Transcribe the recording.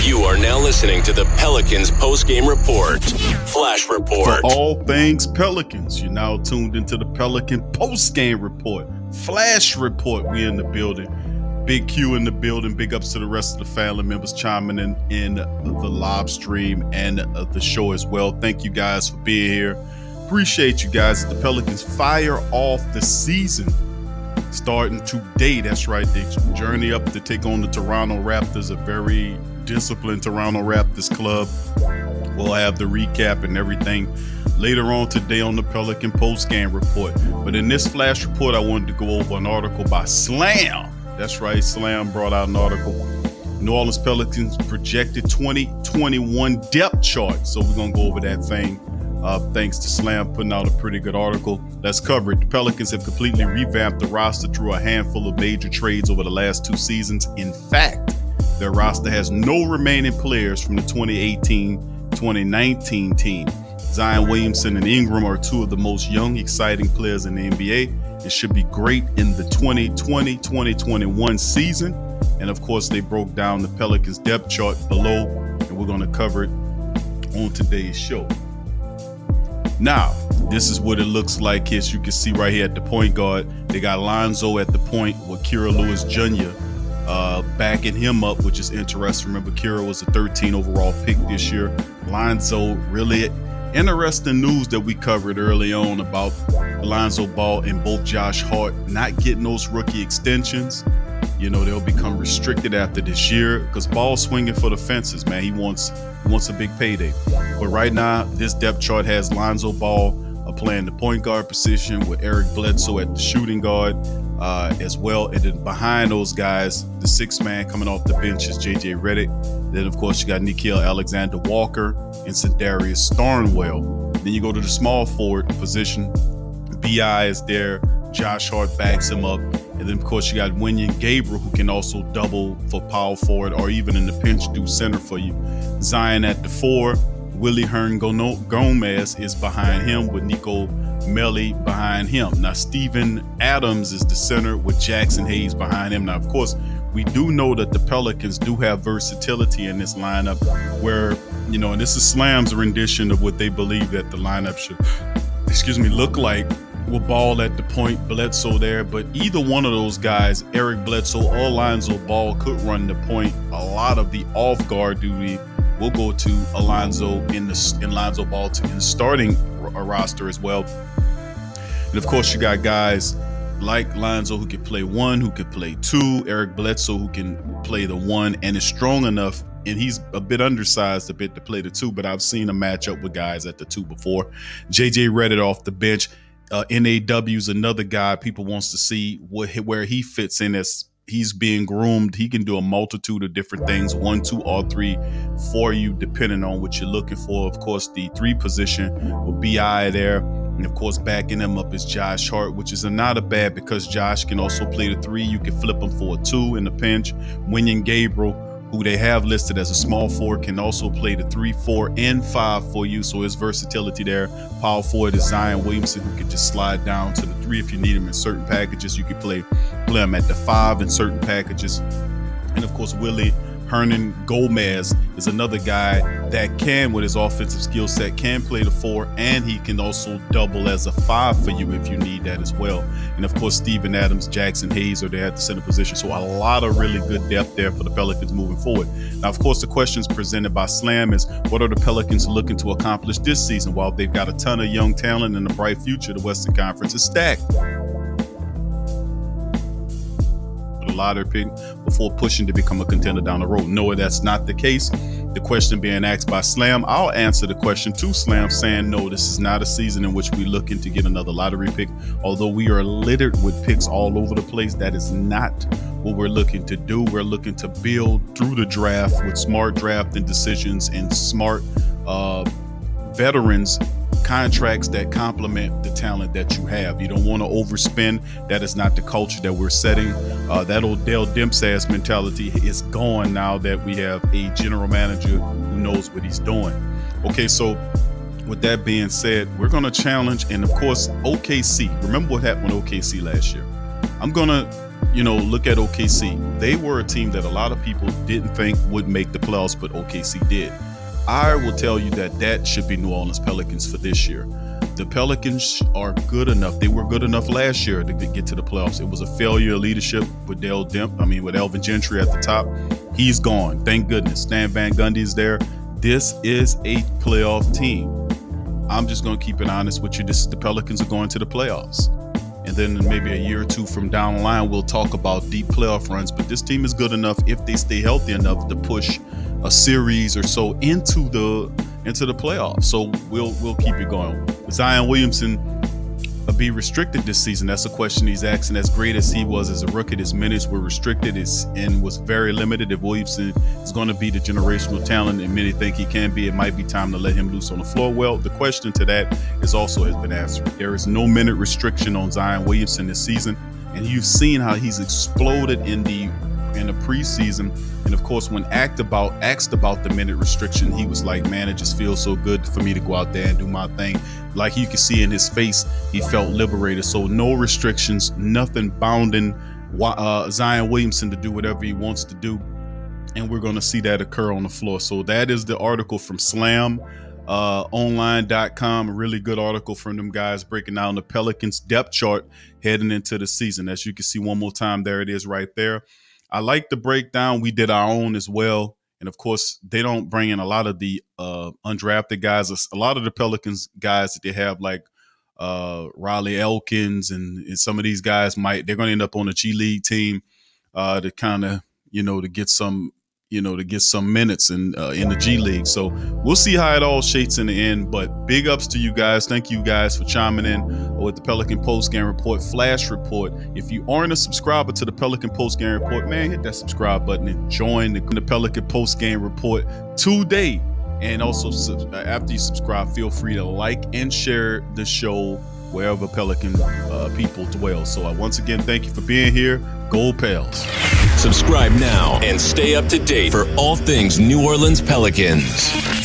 You are now listening to the Pelicans post-game report. Flash report. For all things Pelicans, you're now tuned into the Pelican post-game report. Flash report. We in the building. Big Q in the building. Big ups to the rest of the family members chiming in the live stream and the show as well. Thank you guys for being here. Appreciate you guys. The Pelicans fire off the season starting today. That's right. They journey up to take on the Toronto Raptors, a very disciplined Toronto Raptors club. We'll have the recap and everything later on today on the Pelican post-game report. But in this flash report, I wanted to go over an article by Slam. That's right. Slam brought out an article. New Orleans Pelicans projected 2021 depth chart. So we're going to go over that thing. Thanks to Slam putting out a pretty good article. Let's cover it. The Pelicans have completely revamped the roster through a handful of major trades over the last two seasons. In fact, their roster has no remaining players from the 2018-2019 team. Zion Williamson and Ingram are two of the most young, exciting players in the NBA. It should be great in the 2020-2021 season. And of course, they broke down the Pelicans depth chart below, and we're going to cover it on today's show. Now, this is what it looks like. As you can see right here at the point guard, they got Lonzo at the point with Kira Lewis Jr. Backing him up, which is interesting. Remember, Kira was a 13 overall pick this year. Lonzo, really interesting news that we covered early on about Lonzo Ball and both Josh Hart not getting those rookie extensions. You know, they'll become restricted after this year because Ball's swinging for the fences, man. He wants a big payday. But right now, this depth chart has Lonzo Ball playing the point guard position with Eric Bledsoe at the shooting guard as well. And then behind those guys, the sixth man coming off the bench is J.J. Redick. Then, of course, you got Nickeil Alexander-Walker and Sedarius Starnwell. Then you go to the small forward position. B.I. is there. Josh Hart backs him up. And then, of course, you got Wenyen Gabriel, who can also double for power forward or even in the pinch do center for you. Zion at the four. Willie Hearn Gomez is behind him with Nico Melli behind him. Now, Steven Adams is the center with Jackson Hayes behind him. Now, of course, we do know that the Pelicans do have versatility in this lineup where, you know, and this is Slam's rendition of what they believe that the lineup should, look like. With Ball at the point, Bledsoe there, but either one of those guys, Eric Bledsoe or Lonzo Ball, could run the point. A lot of the off-guard duty will go to Lonzo in Lonzo Ball in the starting roster as well. And of course, you got guys like Lonzo who can play one, who can play two, Eric Bledsoe who can play the one and is strong enough. And he's a bit undersized to play the two, but I've seen him match up with guys at the two before. J.J. Redick off the bench. NAW's another guy people wants to see where he fits in as he's being groomed. He can do a multitude of different things, 1, 2, or 3 for you, depending on what you're looking for. Of course, the 3 position with B.I. there. And of course, backing him up is Josh Hart, which is not a bad because Josh can also play the 3. You can flip him for a 2 in the pinch. Wenyen Gabriel, who they have listed as a small forward, can also play the 3, 4, and 5 for you. So his versatility there. Power forward is Zion Williamson, who can just slide down to the 3 if you need him in certain packages. You can play him at the 5 in certain packages. And of course, Willie Hernan Gomez is another guy that can, with his offensive skill set, can play the 4, and he can also double as a 5 for you if you need that as well. And of course, Steven Adams, Jackson Hayes are there at the center position. So a lot of really good depth there for the Pelicans moving forward. Now, of course, the questions presented by Slam is, what are the Pelicans looking to accomplish this season? While they've got a ton of young talent and a bright future, the Western Conference is stacked. Lottery pick before pushing to become a contender down the road. No, that's not the case. The question being asked by Slam, I'll answer the question to Slam saying, no, this is not a season in which we're looking to get another lottery pick. Although we are littered with picks all over the place, that is not what we're looking to do. We're looking to build through the draft with smart drafting decisions and smart veterans contracts that complement the talent that you have. You don't want to overspend. That is not the culture that we're setting. That Odell Dempsey mentality is gone now that we have a general manager who knows what he's doing. Okay, so with that being said, we're going to challenge, and of course, OKC. Remember what happened with OKC last year. I'm going to look at OKC. They were a team that a lot of people didn't think would make the playoffs, but OKC did. I will tell you that should be New Orleans Pelicans for this year. The Pelicans are good enough. They were good enough last year to get to the playoffs. It was a failure of leadership with with Elvin Gentry at the top. He's gone. Thank goodness. Stan Van Gundy is there. This is a playoff team. I'm just going to keep it honest with you. The Pelicans are going to the playoffs. And then maybe a year or two from down the line, we'll talk about deep playoff runs. But this team is good enough, if they stay healthy enough, to push a series or so into the playoffs. So we'll keep it going. Zion Williamson be restricted this season? That's a question he's asking. As great as he was as a rookie, his minutes were restricted and was very limited. If Williamson is going to be the generational talent and many think he can be, it might be time to let him loose on the floor. Well, the question to that has been answered. There is no minute restriction on Zion Williamson this season, and you've seen how he's exploded in the preseason. And of course, when asked about the minute restriction, he was like, man, it just feels so good for me to go out there and do my thing. Like you can see in his face, he felt liberated. So no restrictions, nothing bounding Zion Williamson to do whatever he wants to do. And we're going to see that occur on the floor. So that is the article from Slam online.com. A really good article from them guys breaking down the Pelicans depth chart heading into the season. As you can see one more time, there it is right there. I like the breakdown. We did our own as well. And of course, they don't bring in a lot of the undrafted guys. A lot of the Pelicans guys that they have, like Riley Elkins and some of these guys they're going to end up on a G League team to kind of, to get some minutes in the G League. So we'll see how it all shakes in the end. But big ups to you guys. Thank you guys for chiming in with the Pelican Postgame Report, Flash Report. If you aren't a subscriber to the Pelican Postgame Report, man, hit that subscribe button and join the Pelican Postgame Report today. And also, after you subscribe, feel free to like and share the show wherever Pelican people dwell. So once again, thank you for being here. Go Pels. Subscribe now and stay up to date for all things New Orleans Pelicans.